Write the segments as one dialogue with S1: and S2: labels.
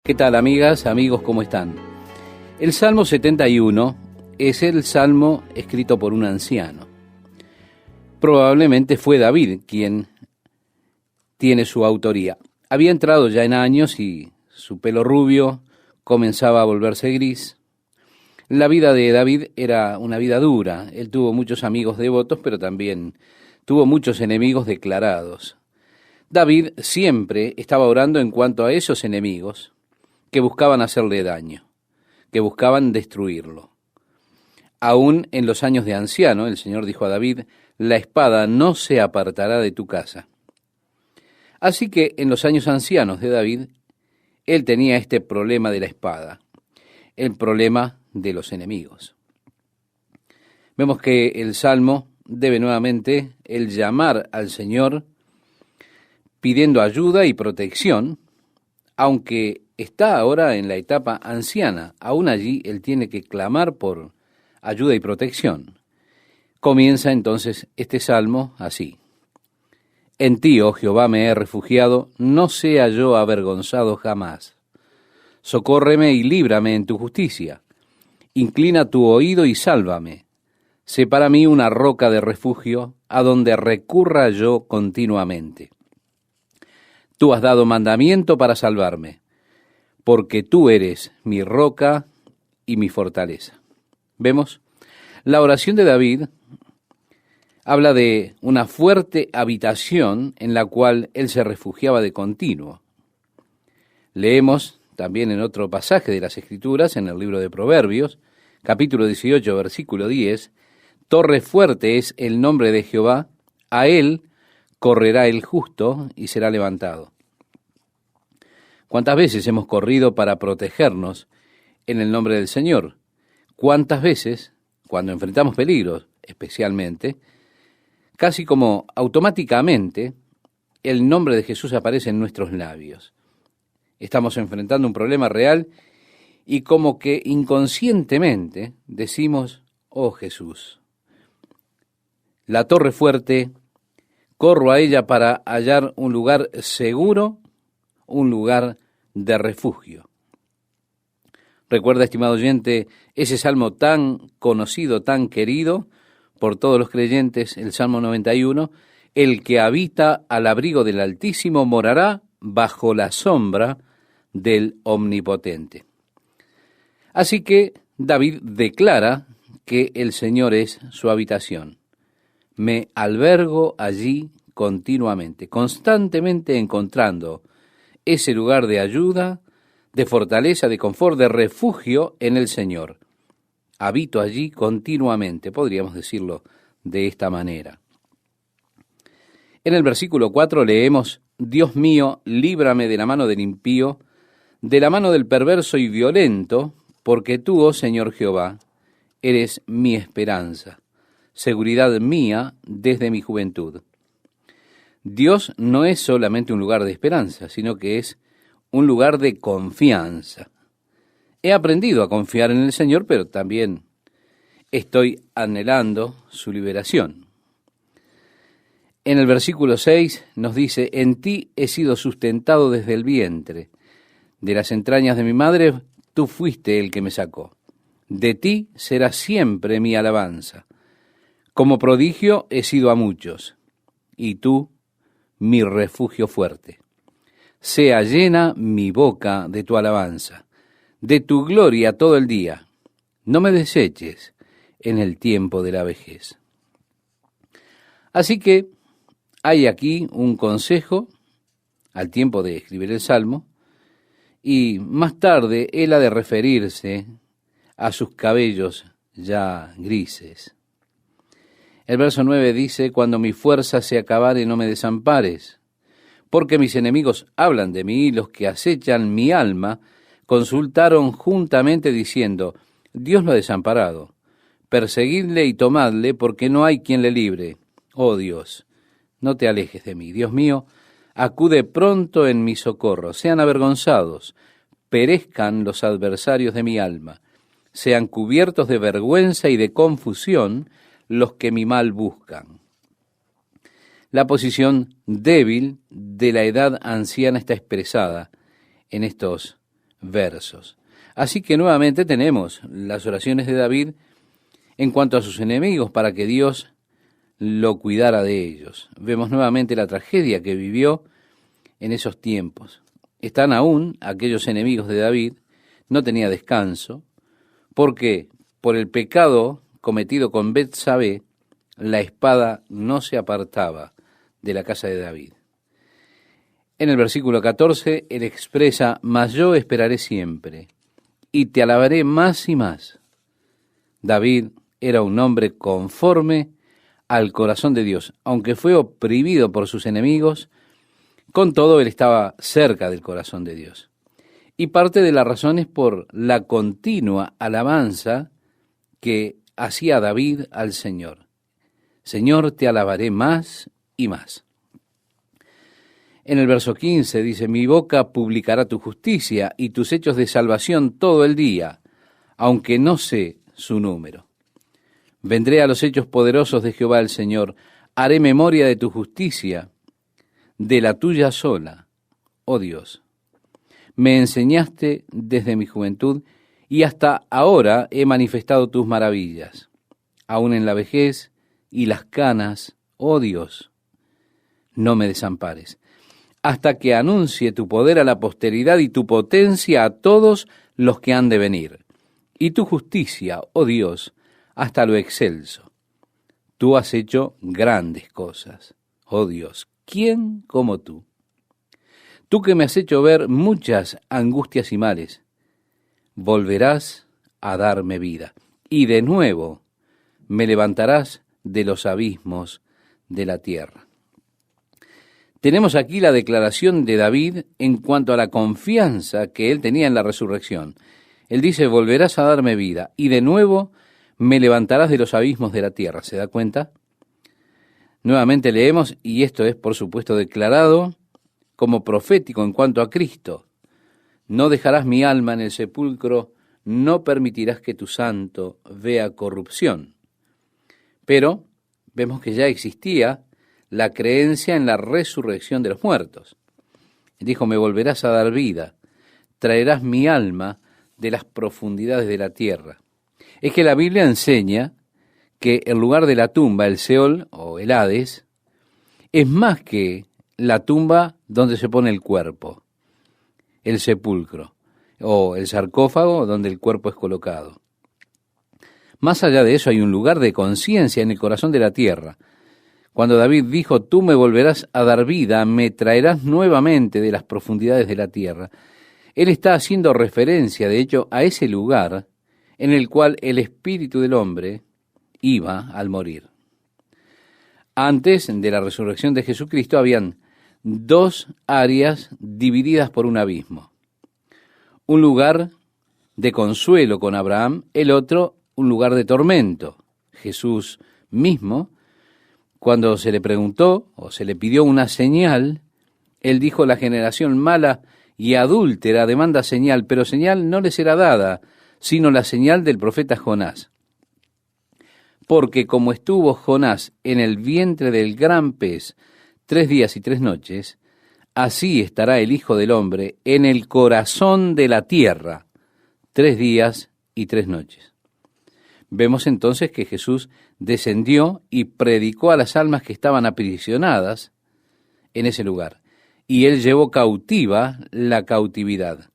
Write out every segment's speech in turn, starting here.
S1: ¿Qué tal, amigas, amigos, cómo están? El Salmo 71 es el salmo escrito por un anciano. Probablemente fue David quien tiene su autoría. Había entrado ya en años y su pelo rubio comenzaba a volverse gris. La vida de David era una vida dura. Él tuvo muchos amigos devotos, pero también tuvo muchos enemigos declarados. David siempre estaba orando en cuanto a esos enemigos que buscaban hacerle daño, que buscaban destruirlo. Aún en los años de anciano, el Señor dijo a David, la espada no se apartará de tu casa. Así que en los años ancianos de David, él tenía este problema de la espada, el problema de los enemigos. Vemos que el Salmo debe nuevamente el llamar al Señor pidiendo ayuda y protección, aunque está ahora en la etapa anciana, aún allí él tiene que clamar por ayuda y protección. Comienza entonces este salmo así. En ti, oh Jehová, me he refugiado, no sea yo avergonzado jamás. Socórreme y líbrame en tu justicia. Inclina tu oído y sálvame. Sé para mí una roca de refugio, a donde recurra yo continuamente. Tú has dado mandamiento para salvarme, porque tú eres mi roca y mi fortaleza. ¿Vemos? La oración de David habla de una fuerte habitación en la cual él se refugiaba de continuo. Leemos también en otro pasaje de las Escrituras, en el libro de Proverbios, capítulo 18, versículo 10, torre fuerte es el nombre de Jehová, a él correrá el justo y será levantado. ¿Cuántas veces hemos corrido para protegernos en el nombre del Señor? ¿Cuántas veces, cuando enfrentamos peligros especialmente, casi como automáticamente, el nombre de Jesús aparece en nuestros labios? Estamos enfrentando un problema real y como que inconscientemente decimos, oh Jesús. La torre fuerte, corro a ella para hallar un lugar seguro, un lugar de refugio. Recuerda, estimado oyente, ese salmo tan conocido, tan querido por todos los creyentes, el Salmo 91, el que habita al abrigo del Altísimo morará bajo la sombra del Omnipotente. Así que David declara que el Señor es su habitación. Me albergo allí continuamente, constantemente encontrando ese lugar de ayuda, de fortaleza, de confort, de refugio en el Señor. Habito allí continuamente, podríamos decirlo de esta manera. En el versículo 4 leemos, Dios mío, líbrame de la mano del impío, de la mano del perverso y violento, porque tú, oh Señor Jehová, eres mi esperanza, seguridad mía desde mi juventud. Dios no es solamente un lugar de esperanza, sino que es un lugar de confianza. He aprendido a confiar en el Señor, pero también estoy anhelando su liberación. En el versículo 6 nos dice, en ti he sido sustentado desde el vientre. De las entrañas de mi madre, tú fuiste el que me sacó. De ti será siempre mi alabanza. Como prodigio he sido a muchos, y tú, mi refugio fuerte. Sea llena mi boca de tu alabanza, de tu gloria todo el día. No me deseches en el tiempo de la vejez. Así que hay aquí un consejo al tiempo de escribir el Salmo, y más tarde él ha de referirse a sus cabellos ya grises. El verso 9 dice, cuando mi fuerza se acabare, no me desampares, porque mis enemigos hablan de mí, y los que acechan mi alma consultaron juntamente diciendo, Dios lo ha desamparado, perseguidle y tomadle, porque no hay quien le libre. Oh Dios, no te alejes de mí. Dios mío, acude pronto en mi socorro. Sean avergonzados, perezcan los adversarios de mi alma, sean cubiertos de vergüenza y de confusión los que mi mal buscan. La posición débil de la edad anciana está expresada en estos versos. Así que nuevamente tenemos las oraciones de David en cuanto a sus enemigos para que Dios lo cuidara de ellos. Vemos nuevamente la tragedia que vivió en esos tiempos. Están aún aquellos enemigos de David, no tenía descanso, porque por el pecado cometido con Betsabé, la espada no se apartaba de la casa de David. En el versículo 14, él expresa: mas yo esperaré siempre, y te alabaré más y más. David era un hombre conforme al corazón de Dios. Aunque fue oprimido por sus enemigos, con todo él estaba cerca del corazón de Dios. Y parte de la razón es por la continua alabanza que hacía David al Señor. Señor, te alabaré más y más. En el verso 15 dice: mi boca publicará tu justicia y tus hechos de salvación todo el día, aunque no sé su número. Vendré a los hechos poderosos de Jehová el Señor, haré memoria de tu justicia, de la tuya sola, oh Dios. Me enseñaste desde mi juventud, y hasta ahora he manifestado tus maravillas. Aún en la vejez y las canas, oh Dios, no me desampares, hasta que anuncie tu poder a la posteridad y tu potencia a todos los que han de venir, y tu justicia, oh Dios, hasta lo excelso. Tú has hecho grandes cosas, oh Dios, ¿quién como tú? Tú que me has hecho ver muchas angustias y males, volverás a darme vida, y de nuevo me levantarás de los abismos de la tierra. Tenemos aquí la declaración de David en cuanto a la confianza que él tenía en la resurrección. Él dice: volverás a darme vida, y de nuevo me levantarás de los abismos de la tierra. ¿Se da cuenta? Nuevamente leemos, y esto es por supuesto declarado como profético en cuanto a Cristo: no dejarás mi alma en el sepulcro, no permitirás que tu santo vea corrupción. Pero vemos que ya existía la creencia en la resurrección de los muertos. Dijo: me volverás a dar vida, traerás mi alma de las profundidades de la tierra. Es que la Biblia enseña que el lugar de la tumba, el Seol o el Hades, es más que la tumba donde se pone el cuerpo, el sepulcro, o el sarcófago donde el cuerpo es colocado. Más allá de eso hay un lugar de conciencia en el corazón de la tierra. Cuando David dijo: tú me volverás a dar vida, me traerás nuevamente de las profundidades de la tierra, él está haciendo referencia, de hecho, a ese lugar en el cual el espíritu del hombre iba al morir. Antes de la resurrección de Jesucristo habían dos áreas divididas por un abismo. Un lugar de consuelo con Abraham, el otro un lugar de tormento. Jesús mismo, cuando se le preguntó o se le pidió una señal, él dijo: la generación mala y adúltera demanda señal, pero señal no le será dada, sino la señal del profeta Jonás. Porque como estuvo Jonás en el vientre del gran pez 3 días y 3 noches, así estará el Hijo del Hombre en el corazón de la tierra 3 días y 3 noches. Vemos entonces que Jesús descendió y predicó a las almas que estaban aprisionadas en ese lugar, y él llevó cautiva la cautividad.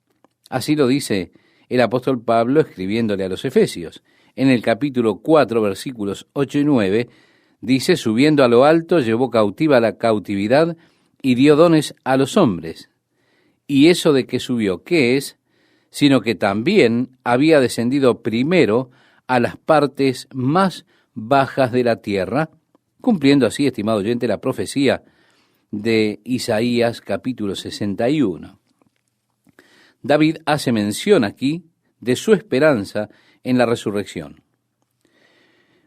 S1: Así lo dice el apóstol Pablo escribiéndole a los Efesios. En el capítulo 4, versículos 8 y 9, dice: subiendo a lo alto, llevó cautiva la cautividad y dio dones a los hombres. Y eso de que subió, ¿qué es? Sino que también había descendido primero a las partes más bajas de la tierra, cumpliendo así, estimado oyente, la profecía de Isaías capítulo 61. David hace mención aquí de su esperanza en la resurrección.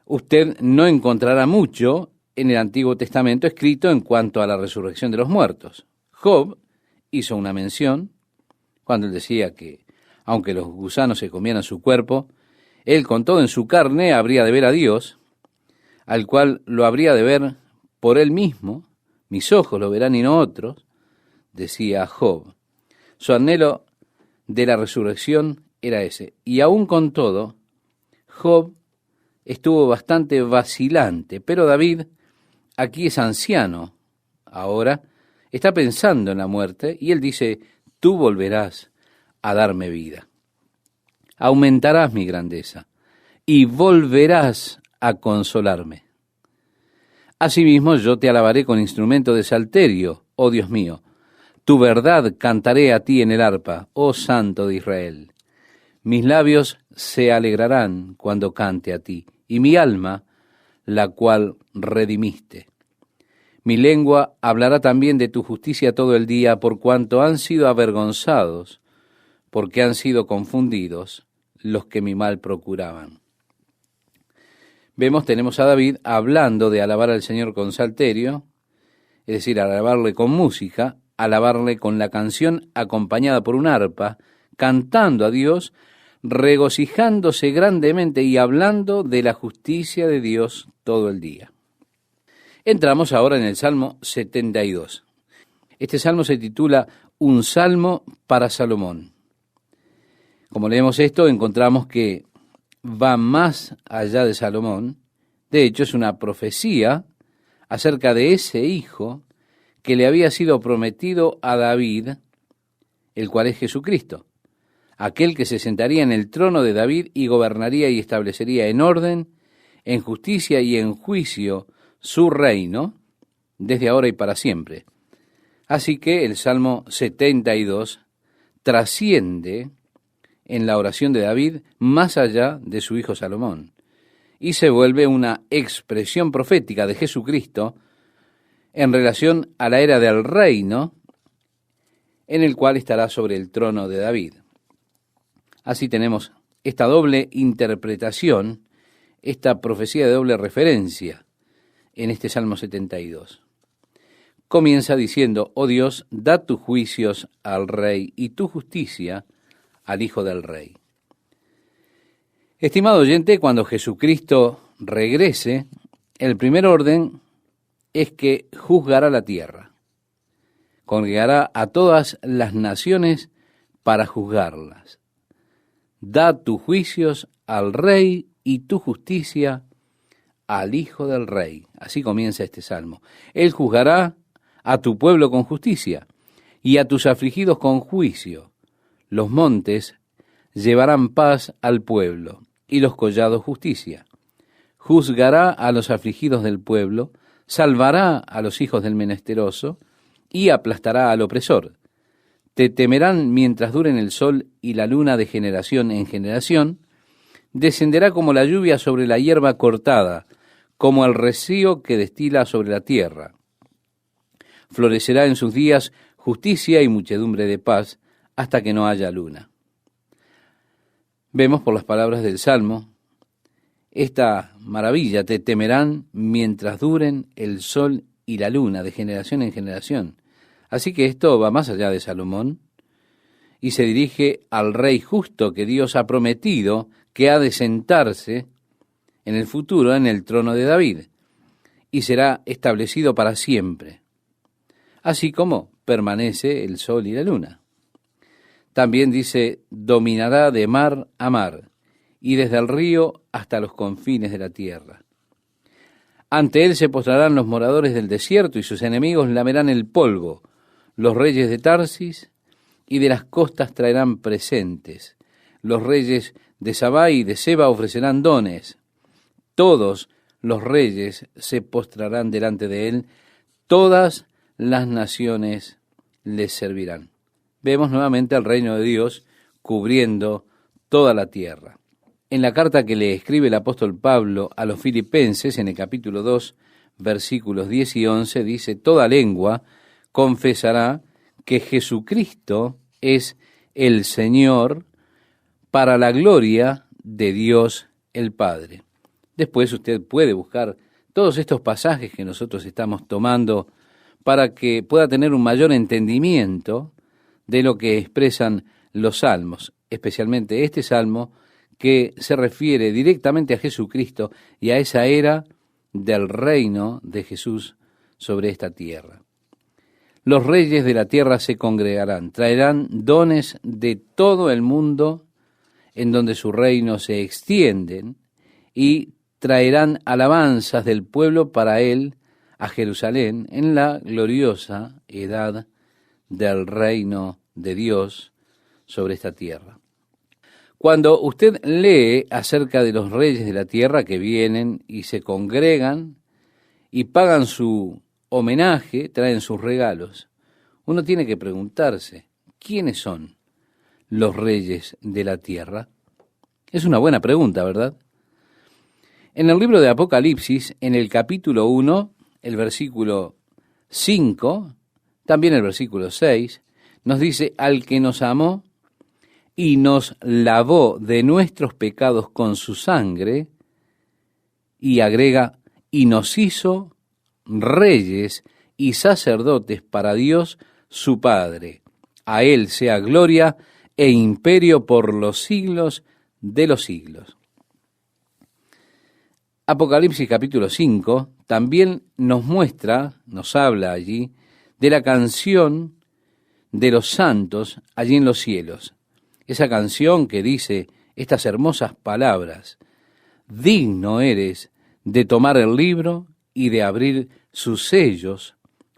S1: Usted no encontrará mucho en el Antiguo Testamento escrito en cuanto a la resurrección de los muertos. Job hizo una mención cuando él decía que, aunque los gusanos se comieran su cuerpo, él con todo en su carne habría de ver a Dios, al cual lo habría de ver por él mismo. Mis ojos lo verán y no otros, decía Job. Su anhelo de la resurrección era ese. Y aún con todo, Job estuvo bastante vacilante, pero David aquí es anciano. Ahora está pensando en la muerte y él dice, tú volverás a darme vida. Aumentarás mi grandeza y volverás a consolarme. Asimismo, yo te alabaré con instrumento de salterio, oh Dios mío. Tu verdad cantaré a ti en el arpa, oh Santo de Israel. Mis labios se alegrarán cuando cante a ti, y mi alma, la cual redimiste. Mi lengua hablará también de tu justicia todo el día, por cuanto han sido avergonzados, porque han sido confundidos los que mi mal procuraban. Tenemos a David hablando de alabar al Señor con salterio, es decir, alabarle con música, alabarle con la canción acompañada por un arpa, cantando a Dios, regocijándose grandemente y hablando de la justicia de Dios todo el día. Entramos ahora en el Salmo 72. Este salmo se titula Un salmo para Salomón. Como leemos esto, encontramos que va más allá de Salomón. De hecho, es una profecía acerca de ese hijo que le había sido prometido a David, el cual es Jesucristo, aquel que se sentaría en el trono de David y gobernaría y establecería en orden, en justicia y en juicio su reino, desde ahora y para siempre. Así que el Salmo 72 trasciende en la oración de David más allá de su hijo Salomón, y se vuelve una expresión profética de Jesucristo en relación a la era del reino en el cual estará sobre el trono de David. Así tenemos esta doble interpretación, esta profecía de doble referencia en este Salmo 72. Comienza diciendo, oh Dios, da tus juicios al rey y tu justicia al hijo del rey. Estimado oyente, cuando Jesucristo regrese, el primer orden es que juzgará la tierra. Congregará a todas las naciones para juzgarlas. Da tus juicios al rey y tu justicia al hijo del rey. Así comienza este salmo. Él juzgará a tu pueblo con justicia y a tus afligidos con juicio. Los montes llevarán paz al pueblo y los collados justicia. Juzgará a los afligidos del pueblo, salvará a los hijos del menesteroso y aplastará al opresor. Te temerán mientras duren el sol y la luna de generación en generación. Descenderá como la lluvia sobre la hierba cortada, como el rocío que destila sobre la tierra. Florecerá en sus días justicia y muchedumbre de paz, hasta que no haya luna. Vemos por las palabras del Salmo esta maravilla, te temerán mientras duren el sol y la luna, de generación en generación. Así que esto va más allá de Salomón y se dirige al rey justo que Dios ha prometido que ha de sentarse en el futuro en el trono de David y será establecido para siempre, así como permanece el sol y la luna. También dice, dominará de mar a mar y desde el río hasta los confines de la tierra. Ante él se postrarán los moradores del desierto y sus enemigos lamerán el polvo. Los reyes de Tarsis y de las costas traerán presentes. Los reyes de Sabá y de Seba ofrecerán dones. Todos los reyes se postrarán delante de él. Todas las naciones les servirán. Vemos nuevamente al reino de Dios cubriendo toda la tierra. En la carta que le escribe el apóstol Pablo a los filipenses, en el capítulo 2, versículos 10 y 11, dice, toda lengua confesará que Jesucristo es el Señor para la gloria de Dios el Padre. Después usted puede buscar todos estos pasajes que nosotros estamos tomando para que pueda tener un mayor entendimiento de lo que expresan los salmos, especialmente este salmo que se refiere directamente a Jesucristo y a esa era del reino de Jesús sobre esta tierra. los reyes de la tierra se congregarán, traerán dones de todo el mundo en donde su reino se extienden y traerán alabanzas del pueblo para él a Jerusalén en la gloriosa edad del reino de Dios sobre esta tierra. Cuando usted lee acerca de los reyes de la tierra que vienen y se congregan y pagan su homenaje, traen sus regalos, uno tiene que preguntarse, ¿quiénes son los reyes de la tierra? Es una buena pregunta, ¿verdad? En el libro de Apocalipsis, en el capítulo 1, el versículo 5, también el versículo 6, nos dice, al que nos amó y nos lavó de nuestros pecados con su sangre, y agrega, y nos hizo reyes y sacerdotes para Dios su Padre. A él sea gloria e imperio por los siglos de los siglos. Apocalipsis capítulo 5 también nos muestra, nos habla allí, de la canción de los santos allí en los cielos. Esa canción que dice estas hermosas palabras, digno eres de tomar el libro y de abrir sus sellos,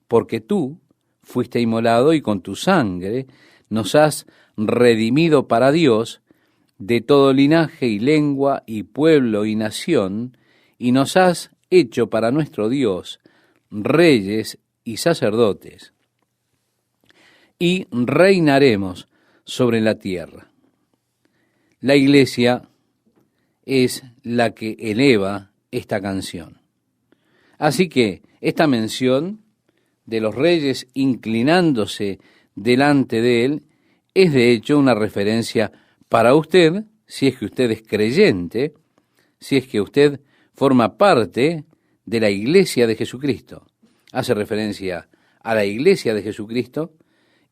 S1: porque tú fuiste inmolado y con tu sangre nos has redimido para Dios de todo linaje y lengua y pueblo y nación, y nos has hecho para nuestro Dios reyes y sacerdotes, y reinaremos sobre la tierra. La iglesia es la que eleva esta canción. Así que esta mención de los reyes inclinándose delante de él es de hecho una referencia para usted, si es que usted es creyente, si es que usted forma parte de la iglesia de Jesucristo. Hace referencia a la iglesia de Jesucristo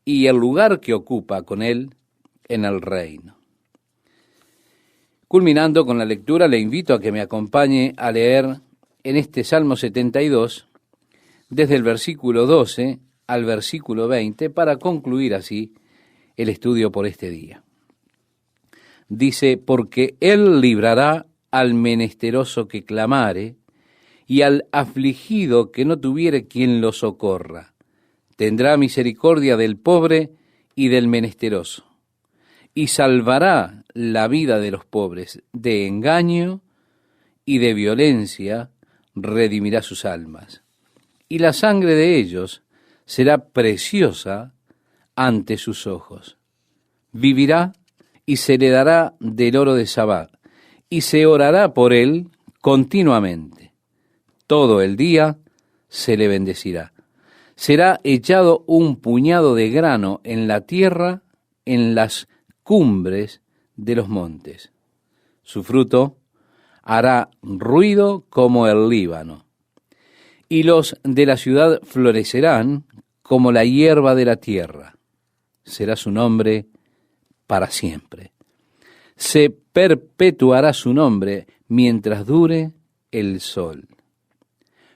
S1: y el lugar que ocupa con él en el reino. Culminando con la lectura, le invito a que me acompañe a leer en este Salmo 72, desde el versículo 12 al versículo 20, para concluir así el estudio por este día. Dice, porque él librará al menesteroso que clamare, y al afligido que no tuviere quien lo socorra. Tendrá misericordia del pobre y del menesteroso, y salvará la vida de los pobres. De engaño y de violencia redimirá sus almas, y la sangre de ellos será preciosa ante sus ojos. Vivirá y se le dará del oro de Sabá, y se orará por él continuamente. Todo el día se le bendecirá. Será echado un puñado de grano en la tierra, en las cumbres de los montes. Su fruto hará ruido como el Líbano, y los de la ciudad florecerán como la hierba de la tierra. Será su nombre para siempre. Se perpetuará su nombre mientras dure el sol.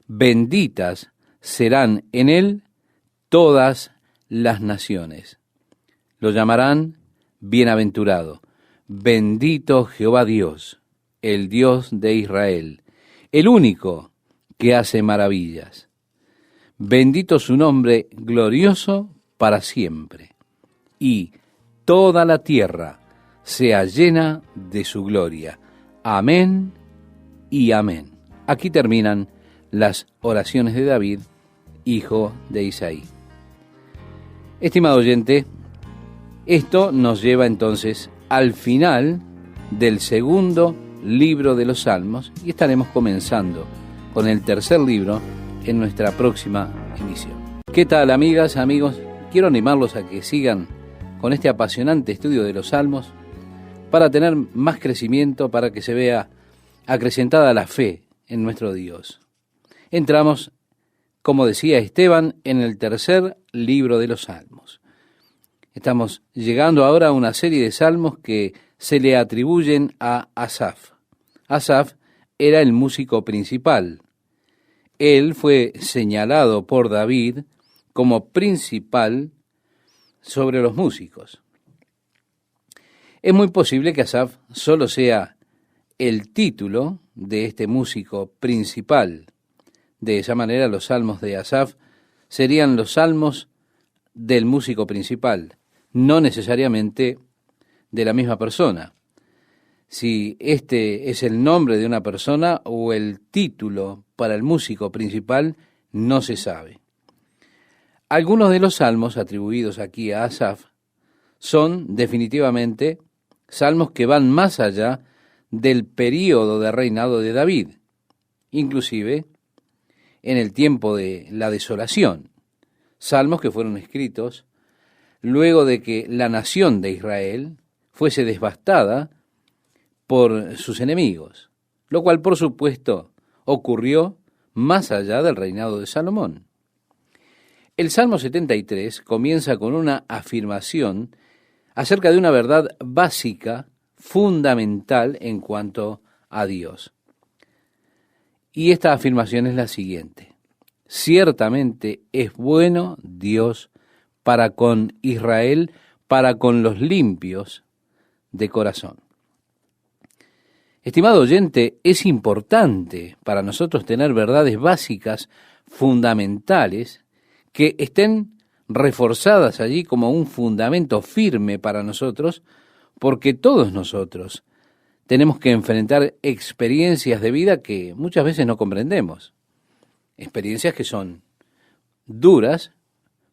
S1: Benditas serán en él todas las naciones. Lo llamarán bienaventurado. Bendito Jehová Dios, el Dios de Israel, el único que hace maravillas. Bendito su nombre glorioso para siempre. Y toda la tierra sea llena de su gloria. Amén y amén. Aquí terminan las oraciones de David, hijo de Isaí. Estimado oyente, esto nos lleva entonces al final del segundo libro de los Salmos y estaremos comenzando con el tercer libro en nuestra próxima emisión. ¿Qué tal, amigas, amigos? Quiero animarlos a que sigan con este apasionante estudio de los Salmos para tener más crecimiento, para que se vea acrecentada la fe en nuestro Dios. Entramos, como decía Esteban, en el tercer libro de los Salmos. Estamos llegando ahora a una serie de salmos que se le atribuyen a Asaf. Asaf era el músico principal. Él fue señalado por David como principal sobre los músicos. Es muy posible que Asaf solo sea el título de este músico principal. De esa manera, los salmos de Asaf serían los salmos del músico principal, no necesariamente de la misma persona. Si este es el nombre de una persona o el título para el músico principal, no se sabe. Algunos de los salmos atribuidos aquí a Asaf son definitivamente salmos que van más allá del período de reinado de David, inclusive en el tiempo de la desolación. Salmos que fueron escritos luego de que la nación de Israel fuese devastada por sus enemigos, lo cual por supuesto ocurrió más allá del reinado de Salomón. El Salmo 73 comienza con una afirmación acerca de una verdad básica, fundamental en cuanto a Dios. Y esta afirmación es la siguiente: ciertamente es bueno Dios para con Israel, para con los limpios de corazón. Estimado oyente, es importante para nosotros tener verdades básicas, fundamentales, que estén reforzadas allí como un fundamento firme para nosotros, porque todos nosotros tenemos que enfrentar experiencias de vida que muchas veces no comprendemos. Experiencias que son duras,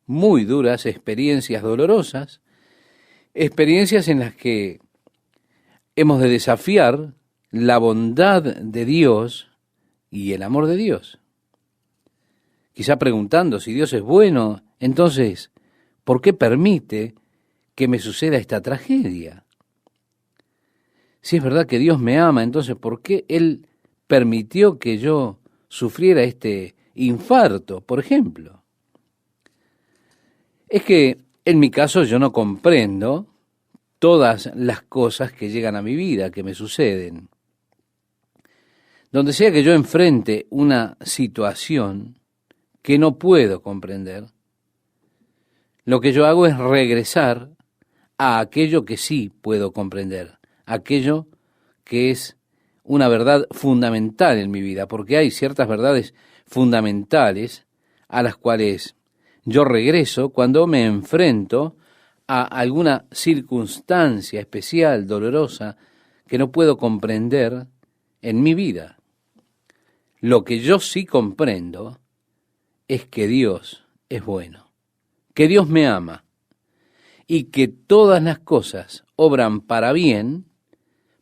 S1: muy duras, experiencias dolorosas, experiencias en las que hemos de desafiar la bondad de Dios y el amor de Dios. Quizá preguntando si Dios es bueno, entonces, ¿por qué permite que me suceda esta tragedia? Si es verdad que Dios me ama, entonces, ¿por qué Él permitió que yo sufriera este infarto, por ejemplo? Es que, en mi caso, yo no comprendo todas las cosas que llegan a mi vida, que me suceden. Donde sea que yo enfrente una situación que no puedo comprender, lo que yo hago es regresar a aquello que sí puedo comprender, aquello que es una verdad fundamental en mi vida, porque hay ciertas verdades fundamentales a las cuales yo regreso cuando me enfrento a alguna circunstancia especial, dolorosa, que no puedo comprender en mi vida. Lo que yo sí comprendo es que Dios es bueno, que Dios me ama y que todas las cosas obran para bien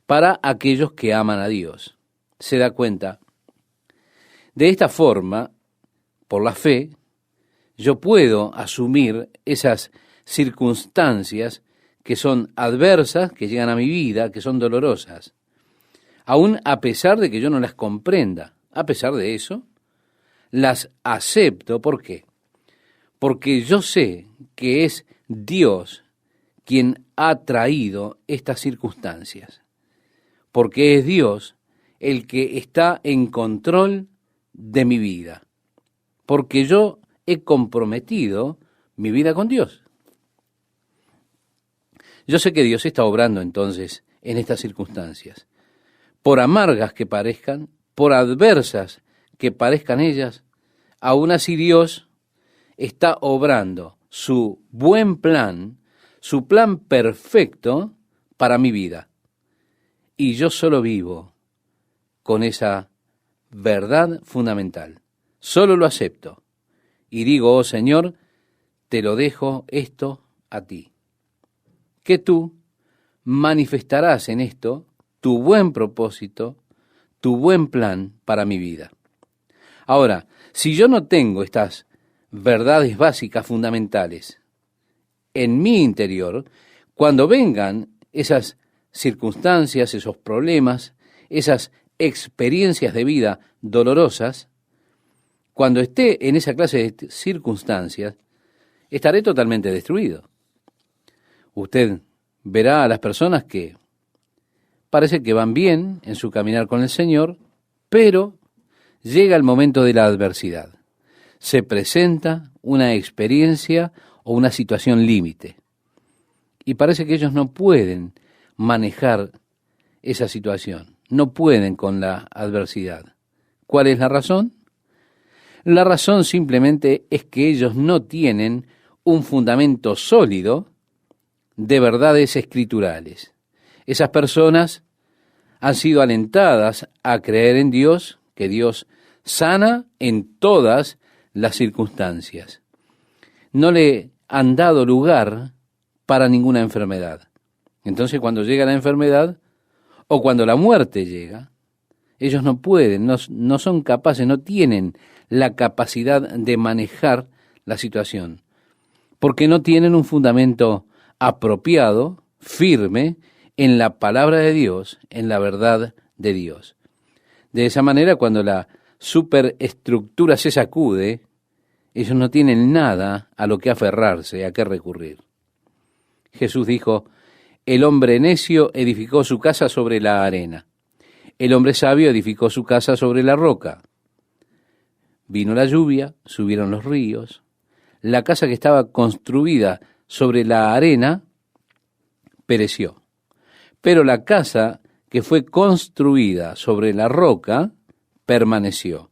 S1: para aquellos que aman a Dios. ¿Se da cuenta? De esta forma, por la fe, yo puedo asumir esas circunstancias que son adversas, que llegan a mi vida, que son dolorosas, aún a pesar de que yo no las comprenda. A pesar de eso, las acepto. ¿Por qué? Porque yo sé que es Dios quien ha traído estas circunstancias. Porque es Dios el que está en control de mi vida. Porque yo he comprometido mi vida con Dios. Yo sé que Dios está obrando entonces en estas circunstancias. Por amargas que parezcan, por adversas que parezcan ellas, aún así Dios está obrando su buen plan, su plan perfecto para mi vida. Y yo solo vivo con esa verdad fundamental. Solo lo acepto. Y digo, oh Señor, te lo dejo esto a ti. Que tú manifestarás en esto tu buen propósito, tu buen plan para mi vida. Ahora, si yo no tengo estas verdades básicas fundamentales en mi interior, cuando vengan esas circunstancias, esos problemas, esas experiencias de vida dolorosas, cuando esté en esa clase de circunstancias, estaré totalmente destruido. Usted verá a las personas que parece que van bien en su caminar con el Señor, pero llega el momento de la adversidad. Se presenta una experiencia o una situación límite. Y parece que ellos no pueden manejar esa situación, no pueden con la adversidad. ¿Cuál es la razón? La razón simplemente es que ellos no tienen un fundamento sólido de verdades escriturales. Esas personas han sido alentadas a creer en Dios, que Dios sana en todas las circunstancias. No le han dado lugar para ninguna enfermedad. Entonces, cuando llega la enfermedad o cuando la muerte llega, ellos no pueden, no son capaces, no tienen la capacidad de manejar la situación, porque no tienen un fundamento apropiado, firme, en la palabra de Dios, en la verdad de Dios. De esa manera, cuando la superestructura se sacude, ellos no tienen nada a lo que aferrarse, a qué recurrir. Jesús dijo, el hombre necio edificó su casa sobre la arena. El hombre sabio edificó su casa sobre la roca. Vino la lluvia, subieron los ríos. La casa que estaba construida sobre la arena pereció. Pero la casa que fue construida sobre la roca permaneció.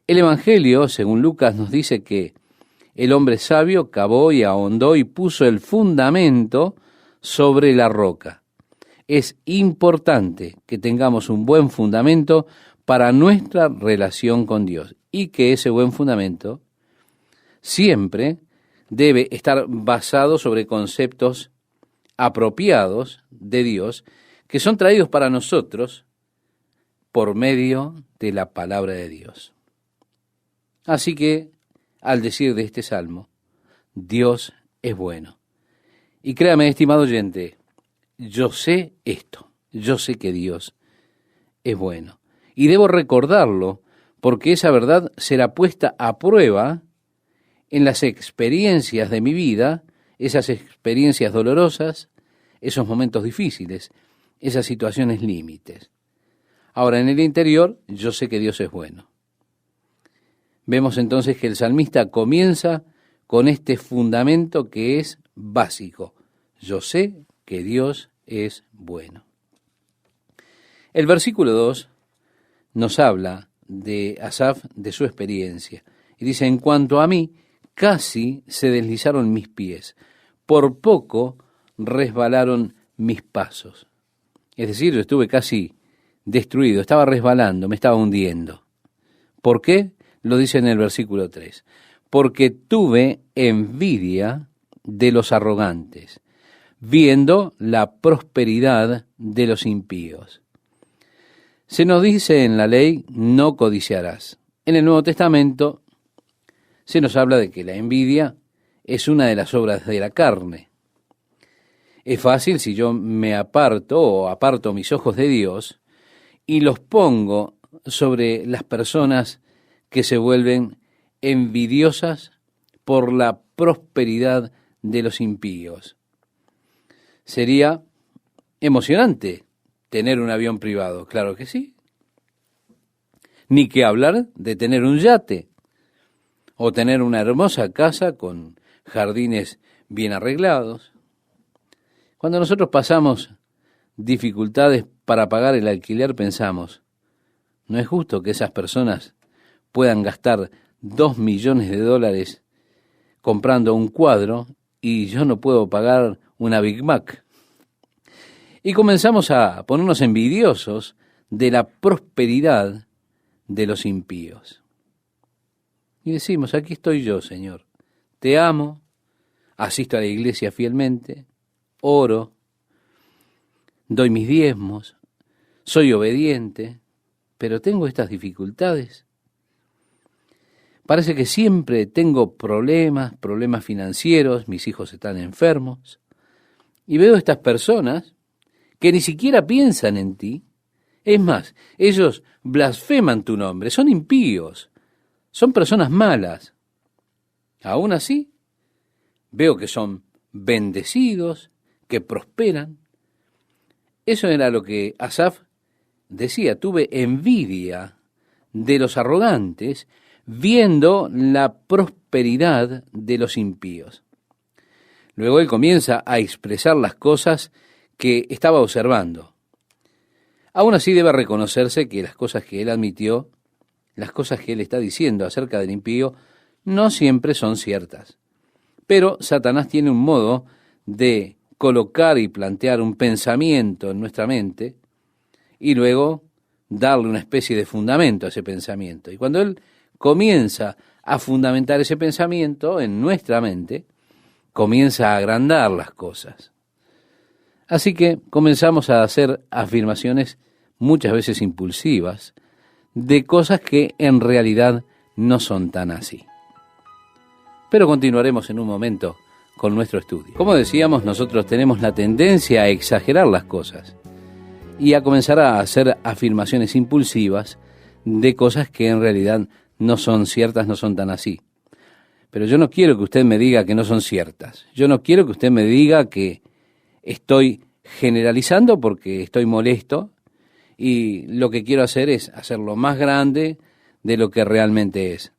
S1: El Evangelio, según Lucas, nos dice que el hombre sabio cavó y ahondó y puso el fundamento sobre la roca. Es importante que tengamos un buen fundamento para nuestra relación con Dios y que ese buen fundamento siempre debe estar basado sobre conceptos apropiados de Dios que son traídos para nosotros por medio de la palabra de Dios. Así que, al decir de este salmo, Dios es bueno. Y créame, estimado oyente, yo sé esto, yo sé que Dios es bueno. Y debo recordarlo porque esa verdad será puesta a prueba en las experiencias de mi vida, esas experiencias dolorosas, esos momentos difíciles, esas situaciones límites. Ahora, en el interior, yo sé que Dios es bueno. Vemos entonces que el salmista comienza con este fundamento que es básico. Yo sé que Dios es bueno. El versículo 2 nos habla de Asaf, de su experiencia. Y dice, en cuanto a mí, casi se deslizaron mis pies, por poco resbalaron mis pasos. Es decir, yo estuve casi destruido, estaba resbalando, me estaba hundiendo. ¿Por qué? Lo dice en el versículo 3. Porque tuve envidia de los arrogantes, viendo la prosperidad de los impíos. Se nos dice en la ley, no codiciarás. En el Nuevo Testamento se nos habla de que la envidia es una de las obras de la carne. Es fácil si yo me aparto o aparto mis ojos de Dios y los pongo sobre las personas que se vuelven envidiosas por la prosperidad de los impíos. Sería emocionante tener un avión privado, claro que sí. Ni que hablar de tener un yate o tener una hermosa casa con jardines bien arreglados. Cuando nosotros pasamos dificultades para pagar el alquiler, pensamos, no es justo que esas personas puedan gastar $2 millones comprando un cuadro y yo no puedo pagar una Big Mac. Y comenzamos a ponernos envidiosos de la prosperidad de los impíos. Y decimos, aquí estoy yo, Señor, te amo, asisto a la iglesia fielmente, oro, doy mis diezmos, soy obediente, pero tengo estas dificultades. Parece que siempre tengo problemas financieros, mis hijos están enfermos, y veo estas personas que ni siquiera piensan en ti. Es más, ellos blasfeman tu nombre, son impíos, son personas malas. Aún así, veo que son bendecidos, que prosperan. Eso era lo que Asaf decía, tuve envidia de los arrogantes, viendo la prosperidad de los impíos. Luego él comienza a expresar las cosas que estaba observando. Aún así debe reconocerse que las cosas que él admitió, las cosas que él está diciendo acerca del impío, no siempre son ciertas. Pero Satanás tiene un modo de colocar y plantear un pensamiento en nuestra mente y luego darle una especie de fundamento a ese pensamiento. Y cuando él comienza a fundamentar ese pensamiento en nuestra mente, comienza a agrandar las cosas. Así que comenzamos a hacer afirmaciones muchas veces impulsivas de cosas que en realidad no son tan así. Pero continuaremos en un momento con nuestro estudio. Como decíamos, nosotros tenemos la tendencia a exagerar las cosas y a comenzar a hacer afirmaciones impulsivas de cosas que en realidad no son ciertas, no son tan así. Pero yo no quiero que usted me diga que no son ciertas. Yo no quiero que usted me diga que estoy generalizando porque estoy molesto y lo que quiero hacer es hacerlo más grande de lo que realmente es.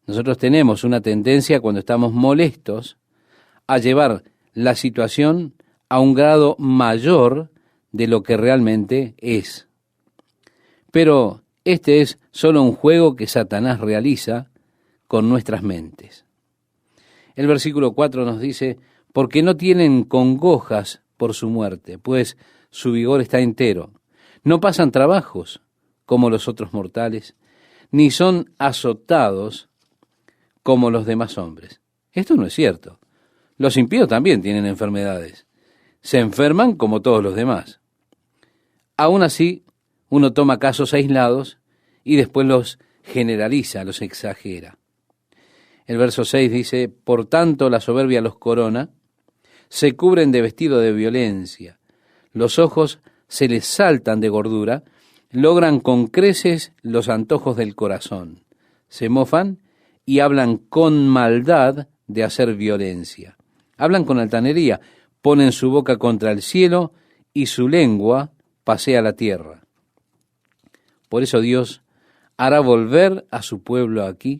S1: Nosotros tenemos una tendencia cuando estamos molestos a llevar la situación a un grado mayor de lo que realmente es. Pero este es solo un juego que Satanás realiza con nuestras mentes. El versículo 4 nos dice, porque no tienen congojas por su muerte, pues su vigor está entero. No pasan trabajos como los otros mortales, ni son azotados como los demás hombres. Esto no es cierto. Los impíos también tienen enfermedades. Se enferman como todos los demás. Aún así, uno toma casos aislados y después los generaliza, los exagera. El verso 6 dice, por tanto la soberbia los corona, se cubren de vestido de violencia, los ojos se les saltan de gordura, logran con creces los antojos del corazón, se mofan y hablan con maldad de hacer violencia. Hablan con altanería, ponen su boca contra el cielo y su lengua pasea la tierra. Por eso Dios hará volver a su pueblo aquí,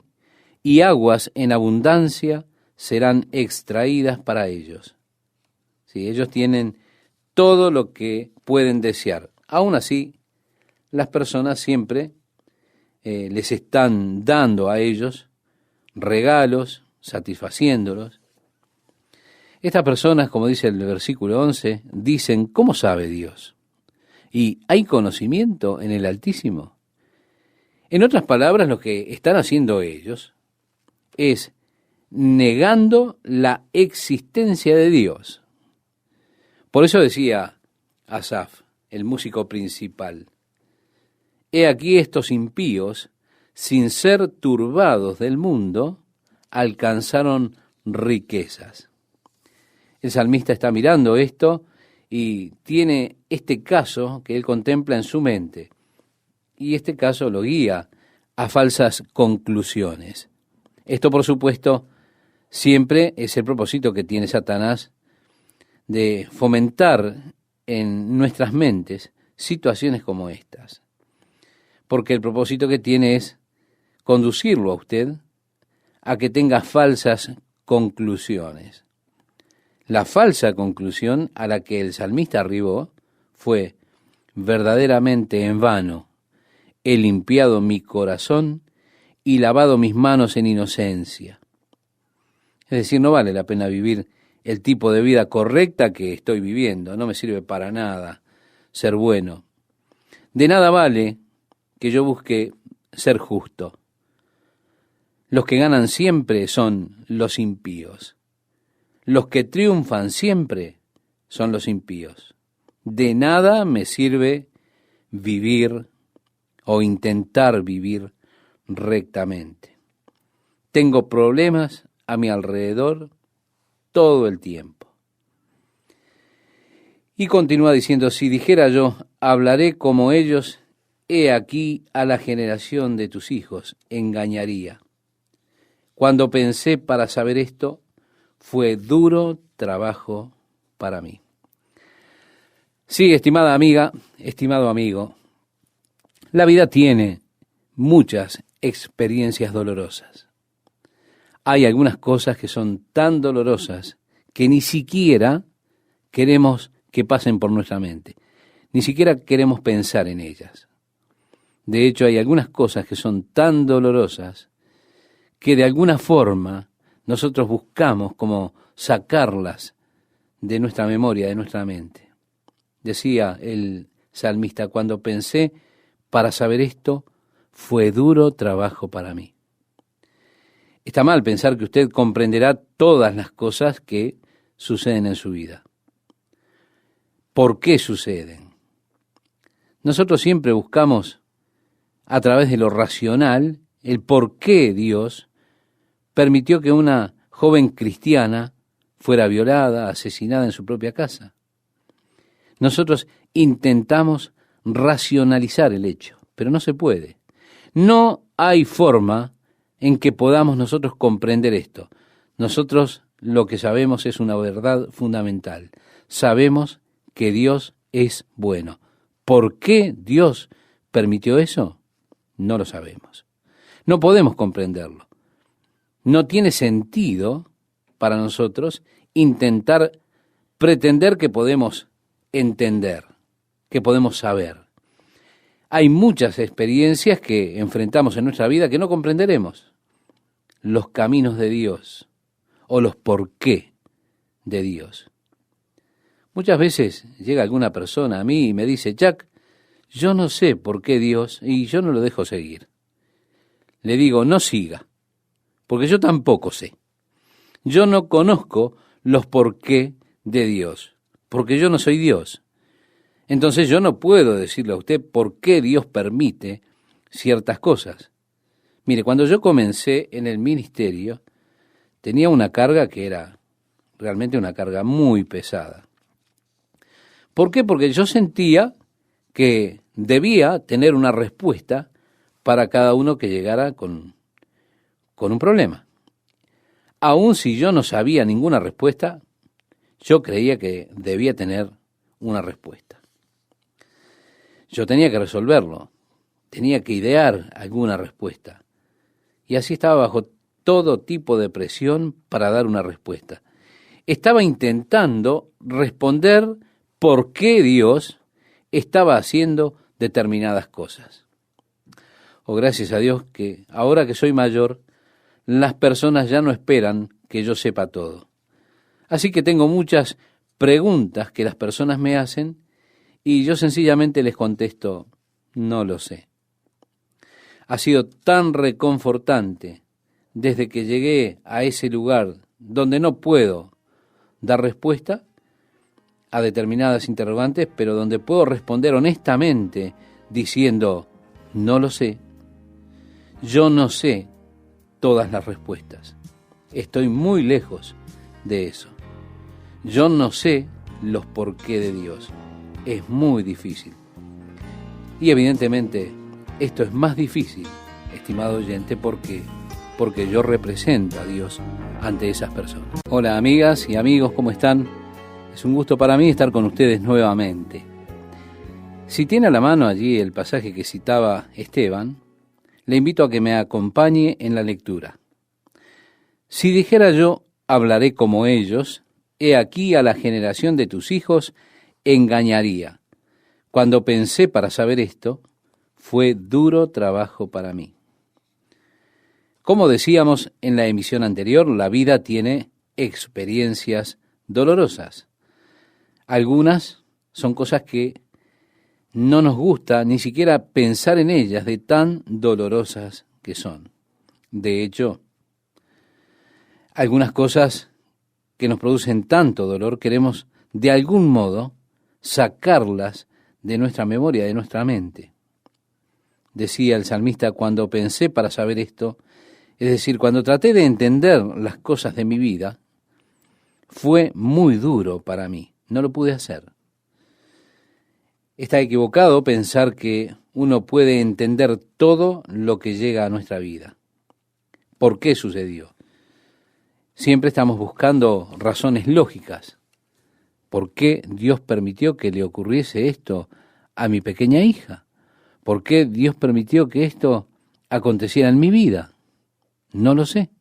S1: y aguas en abundancia serán extraídas para ellos. Sí, ellos tienen todo lo que pueden desear. Aún así, las personas siempre les están dando a ellos regalos, satisfaciéndolos. Estas personas, como dice el versículo 11, dicen, ¿cómo sabe Dios? ¿Y hay conocimiento en el Altísimo? En otras palabras, lo que están haciendo ellos es negando la existencia de Dios. Por eso decía Asaf, el músico principal, he aquí estos impíos, sin ser turbados del mundo, alcanzaron riquezas. El salmista está mirando esto y tiene este caso que él contempla en su mente. Y este caso lo guía a falsas conclusiones. Esto, por supuesto, siempre es el propósito que tiene Satanás de fomentar en nuestras mentes situaciones como estas. Porque el propósito que tiene es conducirlo a usted a que tenga falsas conclusiones. La falsa conclusión a la que el salmista arribó fue, verdaderamente en vano he limpiado mi corazón y lavado mis manos en inocencia. Es decir, no vale la pena vivir el tipo de vida correcta que estoy viviendo, no me sirve para nada ser bueno. De nada vale que yo busque ser justo. Los que ganan siempre son los impíos. Los que triunfan siempre son los impíos. De nada me sirve vivir o intentar vivir rectamente. Tengo problemas a mi alrededor todo el tiempo. Y continúa diciendo, si dijera yo, hablaré como ellos, he aquí a la generación de tus hijos, engañaría. Cuando pensé para saber esto, fue duro trabajo para mí. Sí, estimada amiga, estimado amigo, la vida tiene muchas experiencias dolorosas. Hay algunas cosas que son tan dolorosas que ni siquiera queremos que pasen por nuestra mente. Ni siquiera queremos pensar en ellas. De hecho, hay algunas cosas que son tan dolorosas que de alguna forma nosotros buscamos como sacarlas de nuestra memoria, de nuestra mente. Decía el salmista, cuando pensé para saber esto, fue duro trabajo para mí. Está mal pensar que usted comprenderá todas las cosas que suceden en su vida. ¿Por qué suceden? Nosotros siempre buscamos, a través de lo racional, el por qué Dios permitió que una joven cristiana fuera violada, asesinada en su propia casa. Nosotros intentamos racionalizar el hecho, pero no se puede. No hay forma en que podamos nosotros comprender esto. Nosotros lo que sabemos es una verdad fundamental. Sabemos que Dios es bueno. ¿Por qué Dios permitió eso? No lo sabemos. No podemos comprenderlo. No tiene sentido para nosotros intentar pretender que podemos entender, que podemos saber. Hay muchas experiencias que enfrentamos en nuestra vida que no comprenderemos. Los caminos de Dios o los por qué de Dios. Muchas veces llega alguna persona a mí y me dice, Jack, yo no sé por qué Dios y yo no lo dejo seguir. Le digo, no siga, porque yo tampoco sé. Yo no conozco los por qué de Dios, porque yo no soy Dios. Entonces yo no puedo decirle a usted por qué Dios permite ciertas cosas. Mire, cuando yo comencé en el ministerio, tenía una carga que era realmente una carga muy pesada. ¿Por qué? Porque yo sentía que debía tener una respuesta para cada uno que llegara con un problema. Aun si yo no sabía ninguna respuesta, yo creía que debía tener una respuesta. Yo tenía que resolverlo, tenía que idear alguna respuesta. Y así estaba bajo todo tipo de presión para dar una respuesta. Estaba intentando responder por qué Dios estaba haciendo determinadas cosas. Gracias a Dios que ahora que soy mayor, las personas ya no esperan que yo sepa todo. Así que tengo muchas preguntas que las personas me hacen y yo sencillamente les contesto, no lo sé. Ha sido tan reconfortante desde que llegué a ese lugar donde no puedo dar respuesta a determinadas interrogantes, pero donde puedo responder honestamente diciendo, no lo sé. Yo no sé todas las respuestas. Estoy muy lejos de eso. Yo no sé los porqué de Dios. Es muy difícil. Y evidentemente esto es más difícil, estimado oyente, porque yo represento a Dios ante esas personas. Hola amigas y amigos, ¿cómo están? Es un gusto para mí estar con ustedes nuevamente. Si tiene a la mano allí el pasaje que citaba Esteban, le invito a que me acompañe en la lectura. Si dijera yo, hablaré como ellos, he aquí a la generación de tus hijos engañaría. Cuando pensé para saber esto, fue duro trabajo para mí. Como decíamos en la emisión anterior, la vida tiene experiencias dolorosas. Algunas son cosas que no nos gusta ni siquiera pensar en ellas de tan dolorosas que son. De hecho, algunas cosas que nos producen tanto dolor queremos de algún modo sacarlas de nuestra memoria, de nuestra mente. Decía el salmista, cuando pensé para saber esto, es decir, cuando traté de entender las cosas de mi vida, fue muy duro para mí, no lo pude hacer. Está equivocado pensar que uno puede entender todo lo que llega a nuestra vida. ¿Por qué sucedió? Siempre estamos buscando razones lógicas. ¿Por qué Dios permitió que le ocurriese esto a mi pequeña hija? ¿Por qué Dios permitió que esto aconteciera en mi vida? No lo sé.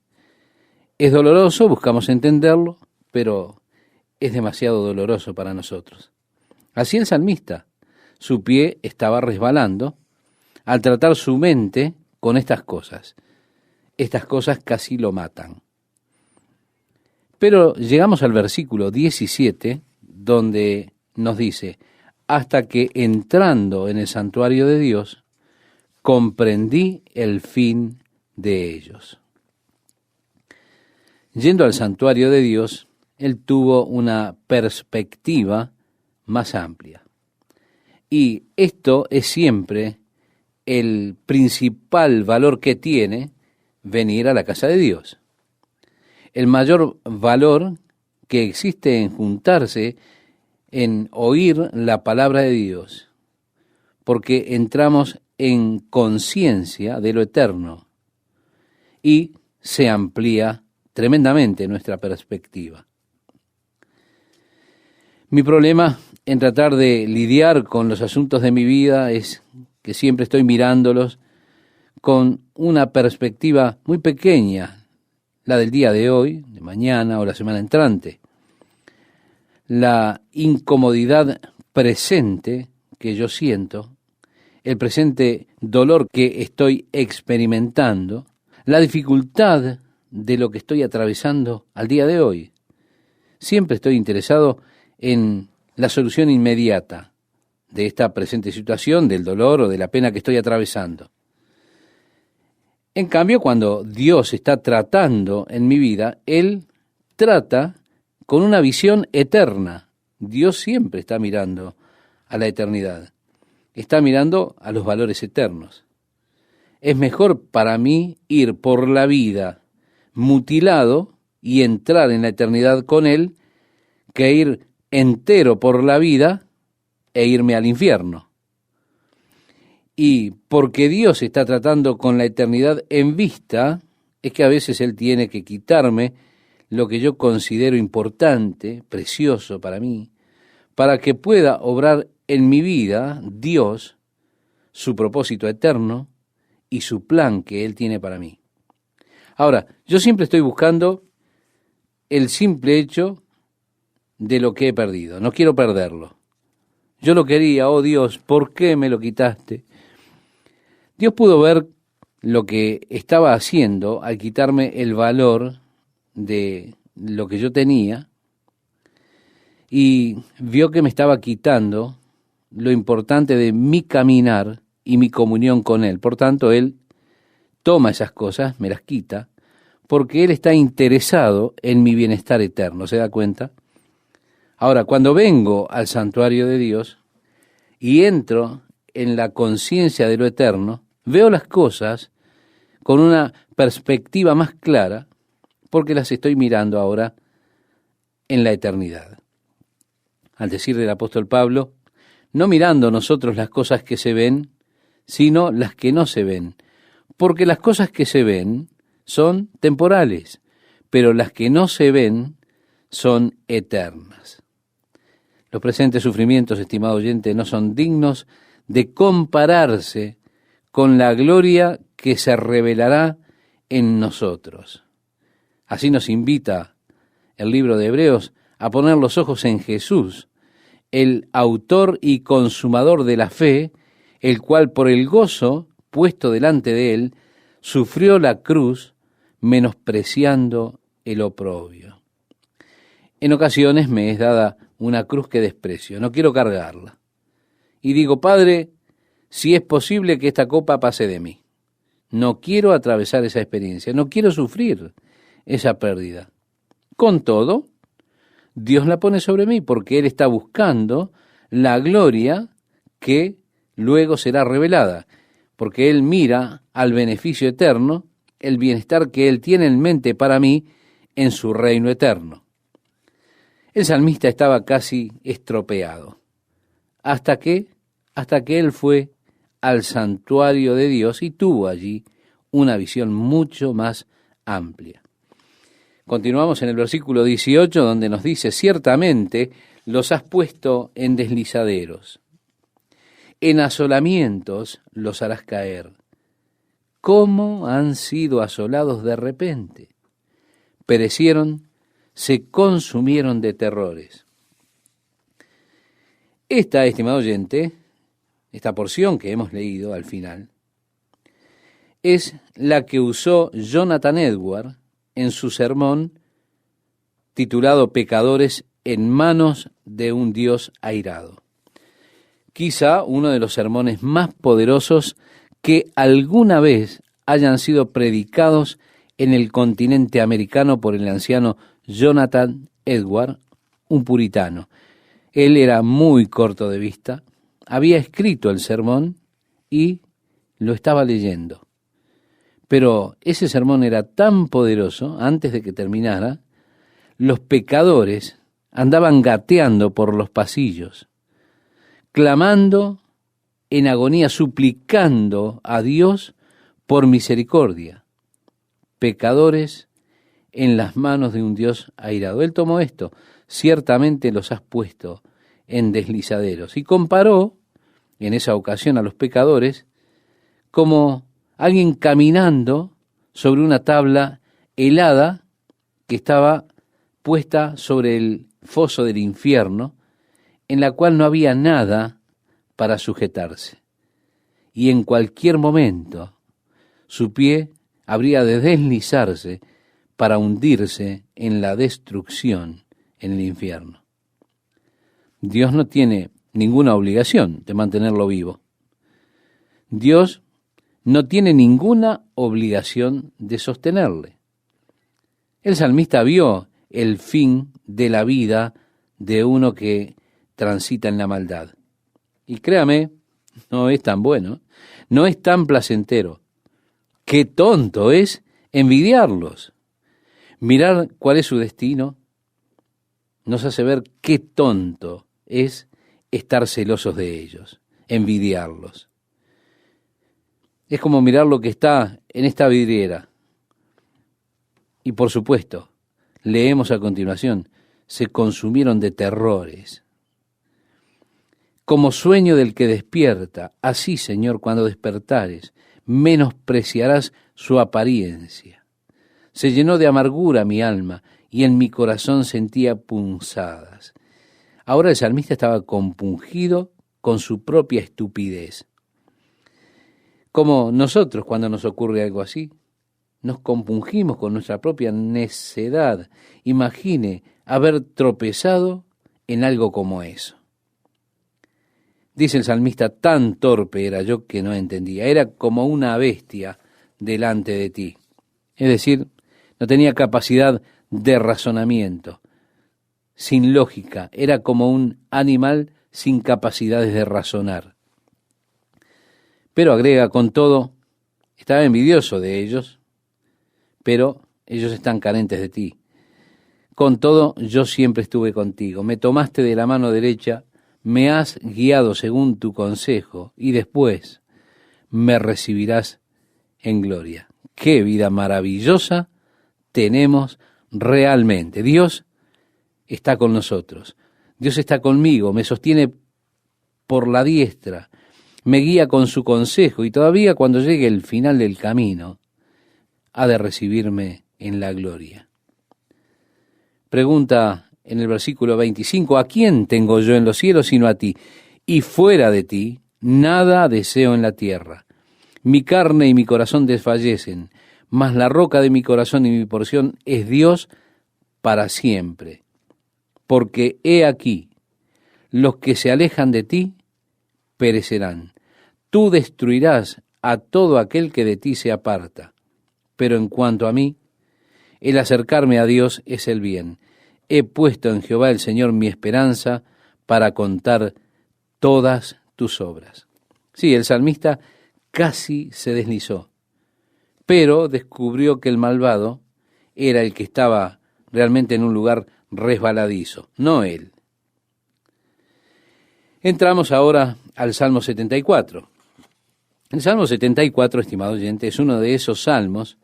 S1: Es doloroso, buscamos entenderlo, pero es demasiado doloroso para nosotros. Así el salmista, su pie estaba resbalando al tratar su mente con estas cosas. Estas cosas casi lo matan. Pero llegamos al versículo 17, donde nos dice, hasta que entrando en el santuario de Dios, comprendí el fin de ellos. Yendo al santuario de Dios, él tuvo una perspectiva más amplia. Y esto es siempre el principal valor que tiene venir a la casa de Dios. El mayor valor que existe en juntarse, en oír la palabra de Dios, porque entramos en conciencia de lo eterno y se amplía tremendamente nuestra perspectiva. Mi problema en tratar de lidiar con los asuntos de mi vida es que siempre estoy mirándolos con una perspectiva muy pequeña, la del día de hoy, de mañana o la semana entrante. La incomodidad presente que yo siento, el presente dolor que estoy experimentando, la dificultad de lo que estoy atravesando al día de hoy. Siempre estoy interesado en la solución inmediata de esta presente situación, del dolor o de la pena que estoy atravesando. En cambio, cuando Dios está tratando en mi vida, Él trata con una visión eterna. Dios siempre está mirando a la eternidad. Está mirando a los valores eternos. Es mejor para mí ir por la vida mutilado y entrar en la eternidad con Él que ir entero por la vida e irme al infierno. Y porque Dios está tratando con la eternidad en vista, es que a veces Él tiene que quitarme lo que yo considero importante, precioso para mí, para que pueda obrar en mi vida Dios, su propósito eterno y su plan que Él tiene para mí. Ahora, yo siempre estoy buscando el simple hecho de lo que he perdido. No quiero perderlo. Yo lo quería, oh Dios, ¿por qué me lo quitaste? Dios pudo ver lo que estaba haciendo al quitarme el valor de lo que yo tenía y vio que me estaba quitando lo importante de mi caminar y mi comunión con Él. Por tanto, Él toma esas cosas, me las quita, porque Él está interesado en mi bienestar eterno, ¿se da cuenta? Ahora, cuando vengo al santuario de Dios y entro en la conciencia de lo eterno, veo las cosas con una perspectiva más clara, porque las estoy mirando ahora en la eternidad. Al decir del apóstol Pablo, no mirando nosotros las cosas que se ven, sino las que no se ven, porque las cosas que se ven son temporales, pero las que no se ven son eternas. Los presentes sufrimientos, estimado oyente, no son dignos de compararse con la gloria que se revelará en nosotros. Así nos invita el libro de Hebreos a poner los ojos en Jesús, el autor y consumador de la fe, el cual por el gozo puesto delante de él, sufrió la cruz, menospreciando el oprobio. En ocasiones me es dada una cruz que desprecio, no quiero cargarla. Y digo, Padre, si es posible que esta copa pase de mí. No quiero atravesar esa experiencia, no quiero sufrir esa pérdida. Con todo, Dios la pone sobre mí porque Él está buscando la gloria que luego será revelada, porque Él mira al beneficio eterno, el bienestar que Él tiene en mente para mí en su reino eterno. El salmista estaba casi estropeado, hasta que él fue al santuario de Dios y tuvo allí una visión mucho más amplia. Continuamos en el versículo 18, donde nos dice, ciertamente los has puesto en deslizaderos, en asolamientos los harás caer, cómo han sido asolados de repente. Perecieron, se consumieron de terrores. Esta, estimado oyente, esta porción que hemos leído al final, es la que usó Jonathan Edwards en su sermón titulado Pecadores en manos de un Dios airado. Quizá uno de los sermones más poderosos que alguna vez hayan sido predicados en el continente americano por el anciano Jonathan Edwards, un puritano. Él era muy corto de vista, había escrito el sermón y lo estaba leyendo. Pero ese sermón era tan poderoso, antes de que terminara, los pecadores andaban gateando por los pasillos, clamando en agonía, suplicando a Dios por misericordia. Pecadores en las manos de un Dios airado. Él tomó esto, ciertamente los has puesto en deslizaderos, y comparó en esa ocasión a los pecadores como alguien caminando sobre una tabla helada que estaba puesta sobre el foso del infierno, en la cual no había nada para sujetarse. Y en cualquier momento su pie habría de deslizarse para hundirse en la destrucción, en el infierno. Dios no tiene ninguna obligación de mantenerlo vivo. Dios no tiene ninguna obligación de sostenerle. El salmista vio el fin de la vida de uno que transita en la maldad. Y créame, no es tan bueno, no es tan placentero. Qué tonto es envidiarlos. Mirar cuál es su destino nos hace ver qué tonto es estar celosos de ellos, envidiarlos. Es como mirar lo que está en esta vidriera. Y por supuesto, leemos a continuación, se consumieron de terrores. Como sueño del que despierta, así, Señor, cuando despertares, menospreciarás su apariencia. Se llenó de amargura mi alma, y en mi corazón sentía punzadas. Ahora el salmista estaba compungido con su propia estupidez. Como nosotros cuando nos ocurre algo así, nos compungimos con nuestra propia necedad. Imagine haber tropezado en algo como eso. Dice el salmista, tan torpe era yo que no entendía. Era como una bestia delante de ti. Es decir, no tenía capacidad de razonamiento, sin lógica. Era como un animal sin capacidades de razonar. Pero agrega, con todo, estaba envidioso de ellos, pero ellos están carentes de ti. Con todo, yo siempre estuve contigo. Me tomaste de la mano derecha, me has guiado según tu consejo, y después me recibirás en gloria. ¡Qué vida maravillosa tenemos realmente! Dios está con nosotros. Dios está conmigo, me sostiene por la diestra, me guía con su consejo, y todavía cuando llegue el final del camino, ha de recibirme en la gloria. Pregunta en el versículo 25, ¿a quién tengo yo en los cielos sino a ti? Y fuera de ti, nada deseo en la tierra. Mi carne y mi corazón desfallecen, mas la roca de mi corazón y mi porción es Dios para siempre. Porque he aquí, los que se alejan de ti perecerán. Tú destruirás a todo aquel que de ti se aparta. Pero en cuanto a mí, el acercarme a Dios es el bien. He puesto en Jehová el Señor mi esperanza para contar todas tus obras. Sí, el salmista casi se deslizó, pero descubrió que el malvado era el que estaba realmente en un lugar resbaladizo, no él. Entramos ahora al Salmo 74. El Salmo 74, estimado oyente, es uno de esos salmos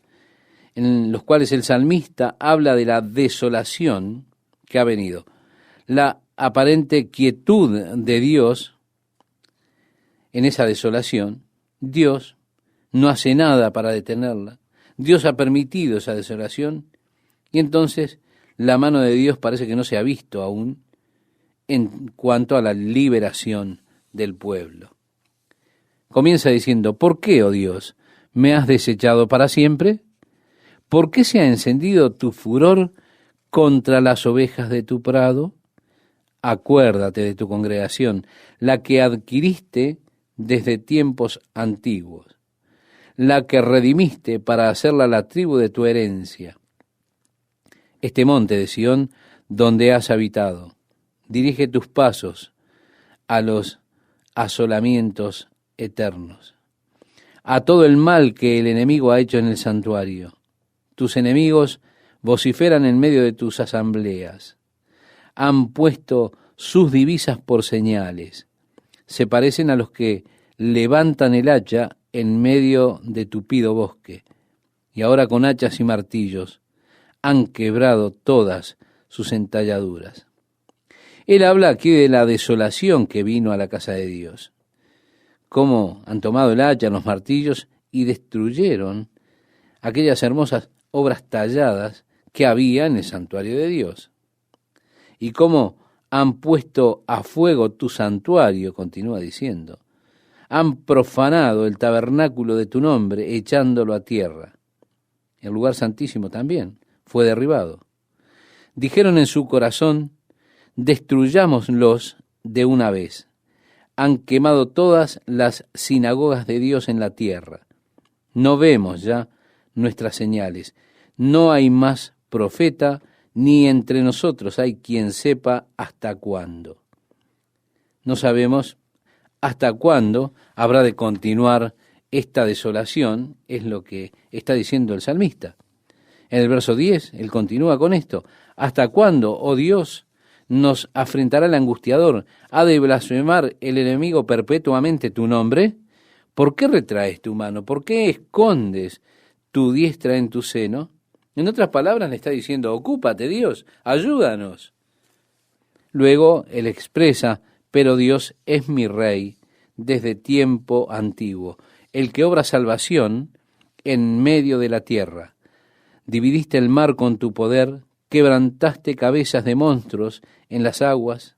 S1: en los cuales el salmista habla de la desolación que ha venido, la aparente quietud de Dios. En esa desolación, Dios no hace nada para detenerla. Dios ha permitido esa desolación y entonces la mano de Dios parece que no se ha visto aún en cuanto a la liberación del pueblo. Comienza diciendo, ¿por qué, oh Dios, me has desechado para siempre? ¿Por qué se ha encendido tu furor contra las ovejas de tu prado? Acuérdate de tu congregación, la que adquiriste desde tiempos antiguos, la que redimiste para hacerla la tribu de tu herencia. Este monte de Sión, donde has habitado, dirige tus pasos a los asolamientos eternos, a todo el mal que el enemigo ha hecho en el santuario. Tus enemigos vociferan en medio de tus asambleas. Han puesto sus divisas por señales. Se parecen a los que levantan el hacha en medio de tupido bosque. Y ahora con hachas y martillos han quebrado todas sus entalladuras. Él habla aquí de la desolación que vino a la casa de Dios. Cómo han tomado el hacha, los martillos y destruyeron aquellas hermosas obras talladas que había en el santuario de Dios. Y cómo han puesto a fuego tu santuario, continúa diciendo. Han profanado el tabernáculo de tu nombre, echándolo a tierra. El lugar santísimo también fue derribado. Dijeron en su corazón, destruyámoslos de una vez. Han quemado todas las sinagogas de Dios en la tierra. No vemos ya nuestras señales. No hay más profeta, ni entre nosotros hay quien sepa hasta cuándo. No sabemos hasta cuándo habrá de continuar esta desolación, es lo que está diciendo el salmista. En el verso 10, él continúa con esto. ¿Hasta cuándo, oh Dios, nos afrentará el angustiador? ¿Ha de blasfemar el enemigo perpetuamente tu nombre? ¿Por qué retraes tu mano? ¿Por qué escondes tu diestra en tu seno? En otras palabras le está diciendo, ocúpate Dios, ayúdanos. Luego él expresa, pero Dios es mi rey desde tiempo antiguo, el que obra salvación en medio de la tierra. Dividiste el mar con tu poder, quebrantaste cabezas de monstruos en las aguas,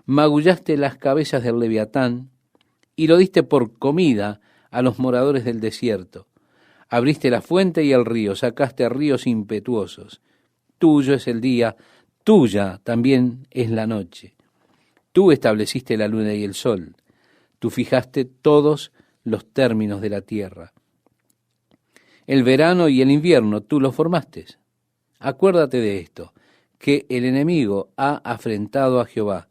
S1: magullaste las cabezas del leviatán y lo diste por comida a los moradores del desierto. Abriste la fuente y el río, sacaste ríos impetuosos. Tuyo es el día, tuya también es la noche. Tú estableciste la luna y el sol. Tú fijaste todos los términos de la tierra. El verano y el invierno tú los formaste. Acuérdate de esto, que el enemigo ha afrentado a Jehová,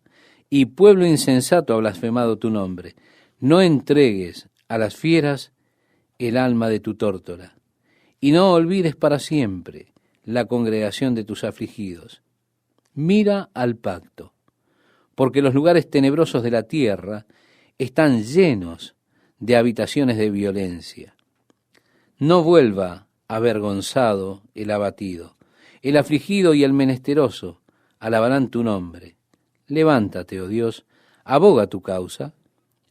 S1: y pueblo insensato ha blasfemado tu nombre. No entregues a las fieras el alma de tu tórtola, y no olvides para siempre la congregación de tus afligidos. Mira al pacto, porque los lugares tenebrosos de la tierra están llenos de habitaciones de violencia. No vuelva avergonzado el abatido. El afligido y el menesteroso alabarán tu nombre. Levántate, oh Dios, aboga tu causa.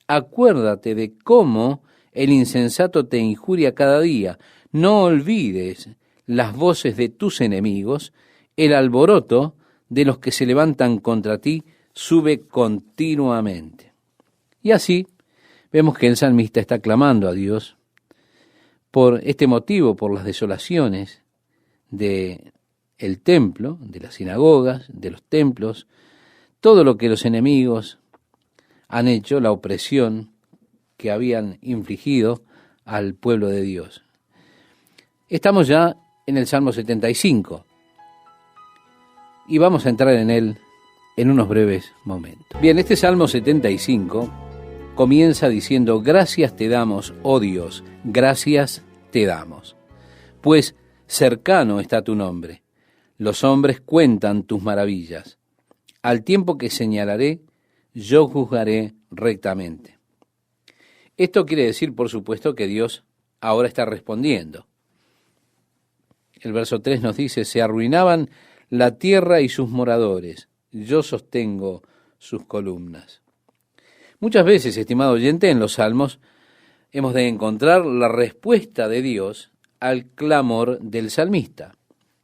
S1: Acuérdate de cómo el insensato te injuria cada día. No olvides las voces de tus enemigos. El alboroto de los que se levantan contra ti sube continuamente. Y así vemos que el salmista está clamando a Dios por este motivo, por las desolaciones de el templo, de las sinagogas, de los templos, todo lo que los enemigos han hecho, la opresión que habían infligido al pueblo de Dios. Estamos ya en el Salmo 75 y vamos a entrar en él en unos breves momentos. Bien, este Salmo 75 comienza diciendo, gracias te damos, oh Dios, gracias te damos, pues cercano está tu nombre. Los hombres cuentan tus maravillas. Al tiempo que señalaré, yo juzgaré rectamente. Esto quiere decir, por supuesto, que Dios ahora está respondiendo. El verso 3 nos dice, se arruinaban la tierra y sus moradores. Yo sostengo sus columnas. Muchas veces, estimado oyente, en los salmos hemos de encontrar la respuesta de Dios al clamor del salmista.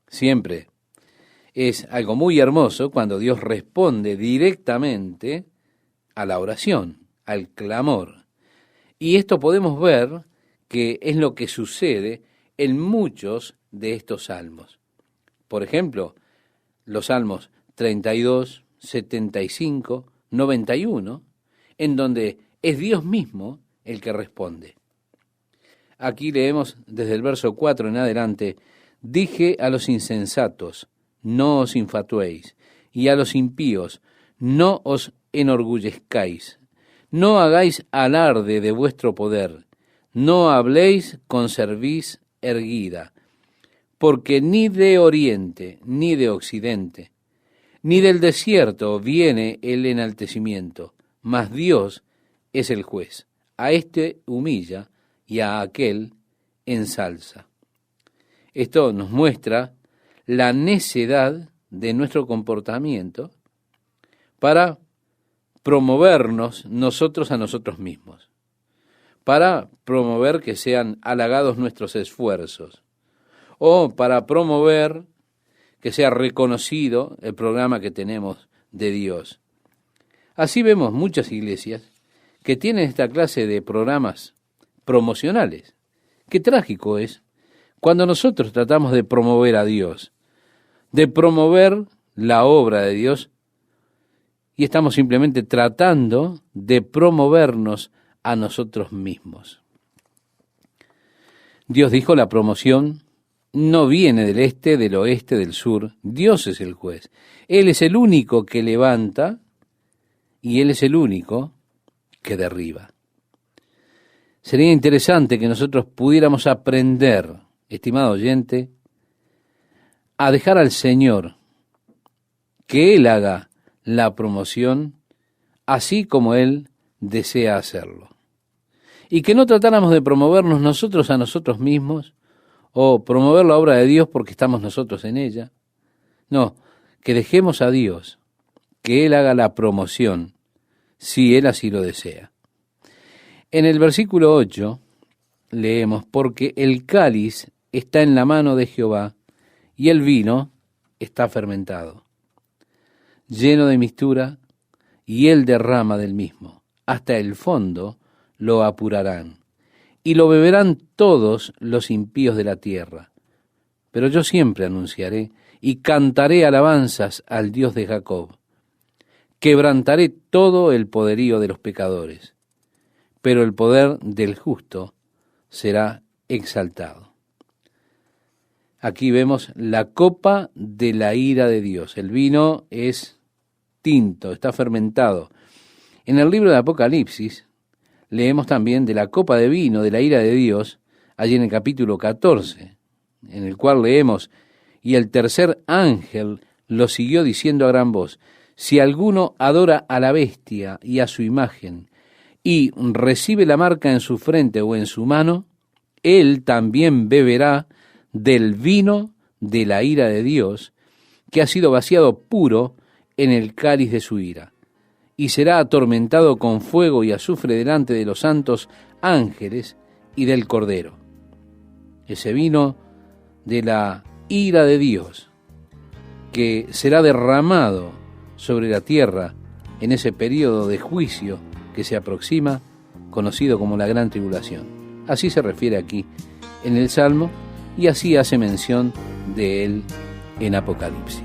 S1: Siempre es algo muy hermoso cuando Dios responde directamente a la oración, al clamor. Y esto podemos ver que es lo que sucede en muchos de estos salmos. Por ejemplo, los salmos 32, 75, 91, en donde es Dios mismo el que responde. Aquí leemos desde el verso 4 en adelante: dije a los insensatos, no os infatuéis, y a los impíos, no os enorgullezcáis, no hagáis alarde de vuestro poder, no habléis con cerviz erguida, porque ni de oriente, ni de occidente, ni del desierto viene el enaltecimiento, mas Dios es el juez. A éste humilla y a aquel ensalza. Esto nos muestra la necedad de nuestro comportamiento para promovernos nosotros a nosotros mismos, para promover que sean halagados nuestros esfuerzos, o para promover que sea reconocido el programa que tenemos de Dios. Así vemos muchas iglesias que tienen esta clase de programas promocionales. Qué trágico es cuando nosotros tratamos de promover a Dios, de promover la obra de Dios, y estamos simplemente tratando de promovernos a nosotros mismos. Dios dijo: la promoción no viene del este, del oeste, del sur. Dios es el juez. Él es el único que levanta y Él es el único que derriba. Sería interesante que nosotros pudiéramos aprender, estimado oyente, a dejar al Señor que Él haga la promoción así como Él desea hacerlo. Y que no tratáramos de promovernos nosotros a nosotros mismos o promover la obra de Dios porque estamos nosotros en ella. No, que dejemos a Dios que Él haga la promoción si Él así lo desea. En el versículo 8 leemos: porque el cáliz está en la mano de Jehová y el vino está fermentado, lleno de mistura, y Él derrama del mismo. Hasta el fondo lo apurarán, y lo beberán todos los impíos de la tierra. Pero yo siempre anunciaré y cantaré alabanzas al Dios de Jacob. Quebrantaré todo el poderío de los pecadores, pero el poder del justo será exaltado. Aquí vemos la copa de la ira de Dios. El vino es tinto, está fermentado. En el libro de Apocalipsis leemos también de la copa de vino de la ira de Dios, allí en el capítulo 14, en el cual leemos: y el tercer ángel lo siguió diciendo a gran voz: si alguno adora a la bestia y a su imagen, y recibe la marca en su frente o en su mano, él también beberá del vino de la ira de Dios, que ha sido vaciado puro en el cáliz de su ira, y será atormentado con fuego y azufre delante de los santos ángeles y del Cordero. Ese vino de la ira de Dios, que será derramado sobre la tierra en ese periodo de juicio que se aproxima, conocido como la Gran Tribulación. Así se refiere aquí en el Salmo, y así hace mención de él en Apocalipsis.